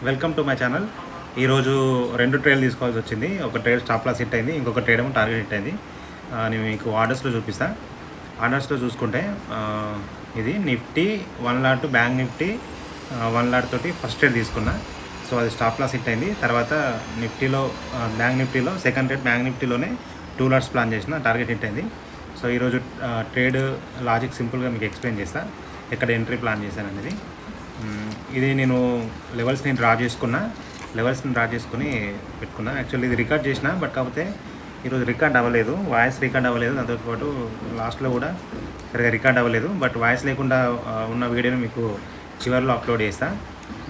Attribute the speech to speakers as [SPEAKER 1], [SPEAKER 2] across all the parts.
[SPEAKER 1] Welcome to my channel. ఈరోజు 2 ట్రేలు తీసుకోవాల్సి వచ్చింది. ఒక ట్రేడ్ స్టాప్ లాస్ హిట్ అయింది, ఇంకొక ట్రేడ్ ఏమో టార్గెట్ హిట్ అయింది. నేను మీకు ఆర్డర్స్లో చూపిస్తా. ఆర్డర్స్లో చూసుకుంటే ఇది Nifty 1 lot, bank Nifty 1 lot తోటి ఫస్ట్ ట్రేడ్ తీసుకున్నా. సో అది స్టాప్ లాస్ హిట్ అయింది. తర్వాత నిఫ్టీలో బ్యాంక్ నిఫ్టీలో సెకండ్ ట్రేడ్ బ్యాంక్ నిఫ్టీలోనే 2 లాట్స్ ప్లాన్ చేసిన, టార్గెట్ హిట్ అయింది. సో ఈరోజు ట్రేడ్ లాజిక్ సింపుల్గా మీకు ఎక్స్ప్లెయిన్ చేస్తా, ఎక్కడ ఎంట్రీ ప్లాన్ చేశాను అనేది. ఇది నేను లెవెల్స్ని డ్రా చేసుకుని పెట్టుకున్నా. యాక్చువల్లీ ఇది రికార్డ్ చేసిన, బట్ కాకపోతే ఈరోజు రికార్డ్ అవ్వలేదు, వాయిస్ రికార్డ్ అవ్వలేదు. దాంతోపాటు లాస్ట్లో కూడా సరిగా రికార్డ్ అవ్వలేదు. బట్ వాయిస్ లేకుండా ఉన్న వీడియోని మీకు చివరిలో అప్లోడ్ చేస్తా,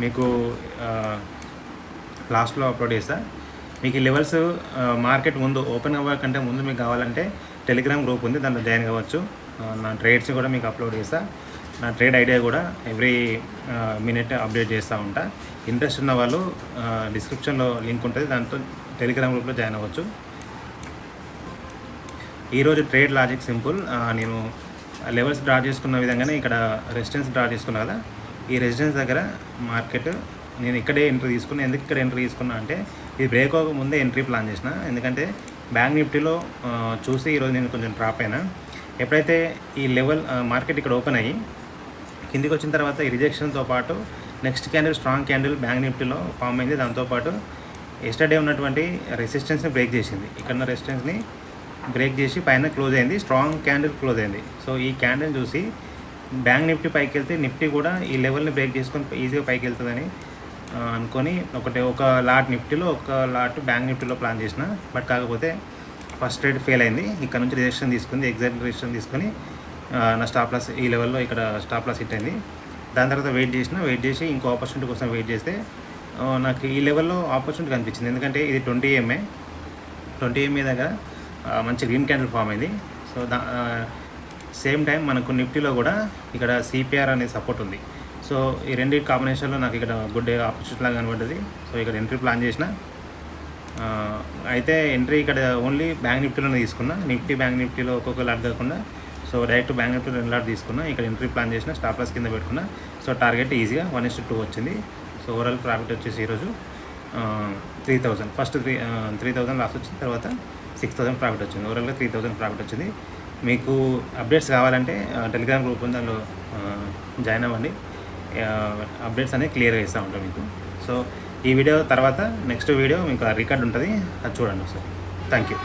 [SPEAKER 1] మీకు లాస్ట్లో అప్లోడ్ చేస్తా. మీకు ఈ లెవెల్స్ మార్కెట్ ముందు ఓపెన్ అవ్వకంటే ముందు మీకు కావాలంటే టెలిగ్రామ్ గ్రూప్ ఉంది, దాంట్లో జాయిన్ కావచ్చు. నా ట్రేడ్స్ కూడా మీకు అప్లోడ్ చేస్తా. నా ట్రేడ్ ఐడియా కూడా ఎవ్రీ మినిట్ అప్డేట్ చేస్తూ ఉంటా. ఇంట్రెస్ట్ ఉన్న వాళ్ళు డిస్క్రిప్షన్లో లింక్ ఉంటుంది, దాంతో టెలిగ్రామ్ గ్రూప్లో జాయిన్ అవ్వచ్చు. ఈరోజు ట్రేడ్ లాజిక్ సింపుల్. నేను లెవెల్స్ డ్రా చేసుకున్న విధంగానే ఇక్కడ రెసిస్టెన్స్ డ్రా చేసుకున్నా కదా, ఈ రెసిస్టెన్స్ దగ్గర మార్కెట్ నేను ఇక్కడే ఎంట్రీ తీసుకున్నా. ఎందుకు ఇక్కడ ఎంట్రీ తీసుకున్నా అంటే ఇది బ్రేక్ అవ్వక ముందే ఎంట్రీ ప్లాన్ చేసిన. ఎందుకంటే బ్యాంక్ నిఫ్టీలో చూసి ఈరోజు నేను కొంచెం డ్రాప్ అయినా. ఎప్పుడైతే ఈ లెవెల్ మార్కెట్ ఇక్కడ ఓపెన్ అయ్యి కిందికి వచ్చిన తర్వాత ఈ రిజెక్షన్తో పాటు next candle strong candle bank నిఫ్టీలో ఫామ్ అయింది. దాంతోపాటు ఎస్టర్డే ఉన్నటువంటి రెసిస్టెన్స్ని బ్రేక్ చేసింది. ఇక్కడ రెసిస్టెన్స్ని బ్రేక్ చేసి పైన క్లోజ్ అయింది, స్ట్రాంగ్ క్యాండిల్ క్లోజ్ అయింది. సో ఈ క్యాండిల్ చూసి బ్యాంక్ నిఫ్టీ పైకి వెళ్తే నిఫ్టీ కూడా ఈ లెవెల్ని బ్రేక్ చేసుకొని ఈజీగా పైకి వెళ్తుందని అనుకొని ఒక లాట్ నిఫ్టీలో, ఒక లాట్ బ్యాంక్ నిఫ్టీలో ప్లాన్ చేసిన. బట్ కాకపోతే ఫస్ట్ ట్రేడ్ ఫెయిల్ అయింది. ఇక్కడ నుంచి రిజెక్షన్ తీసుకుంది, ఎగ్జాక్ట్ రిజెక్షన్ తీసుకొని నా స్టాప్ లాస్ ఈ లెవెల్లో ఇక్కడ స్టాప్ లాస్ హిట్ అయింది. దాని తర్వాత వెయిట్ చేసి ఇంకో ఆపర్చునిటీ కోసం వెయిట్ చేస్తే నాకు ఈ లెవెల్లో ఆపర్చునిటీ కనిపించింది. ఎందుకంటే ఇది 20 ఎంఏ దగ్గర మంచి గ్రీన్ క్యాండిల్ ఫామ్ అయింది. సో సేమ్ టైం మనకు నిఫ్టీలో కూడా ఇక్కడ సిపిఆర్ అనే సపోర్ట్ ఉంది. సో ఈ రెండింటి కాంబినేషన్లో నాకు ఇక్కడ గుడ్ ఆపర్చునిటీ లాగా కనబడ్డది. సో ఇక్కడ ఎంట్రీ ప్లాన్ చేసిన. అయితే ఎంట్రీ ఇక్కడ ఓన్లీ బ్యాంక్ నిఫ్టీలోనే తీసుకున్నా. బ్యాంక్ నిఫ్టీలో ఒక్కొక్క లాట్ కాకుండా so direct bank Nifty 2 lot తీసుకున్నా. ఇక్కడ ఎంట్రీ ప్లాన్ చేసిన, స్టాప్ లాస్ కింద పెట్టుకున్నా. సో టార్గెట్ ఈజీగా 1:2 వచ్చింది. సో ఓవరాల్ ప్రాఫిట్ వచ్చేసి ఈరోజు 3000. ఫస్ట్ 3000 లాస్ వచ్చింది, తర్వాత 6000 ప్రాఫిట్ వచ్చింది. ఓవరాల్గా 3000 ప్రాఫిట్ వచ్చింది. మీకు అప్డేట్స్ కావాలంటే టెలిగ్రామ్ గ్రూప్ ఉంది, దానిలో జాయిన్ అవ్వండి. అప్డేట్స్ అనేవి క్లియర్గా ఇస్తూ ఉంటాం మీకు. సో ఈ వీడియో తర్వాత నెక్స్ట్ వీడియో మీకు రికార్డ్ ఉంటుంది, అది చూడండి ఒకసారి. Thank you.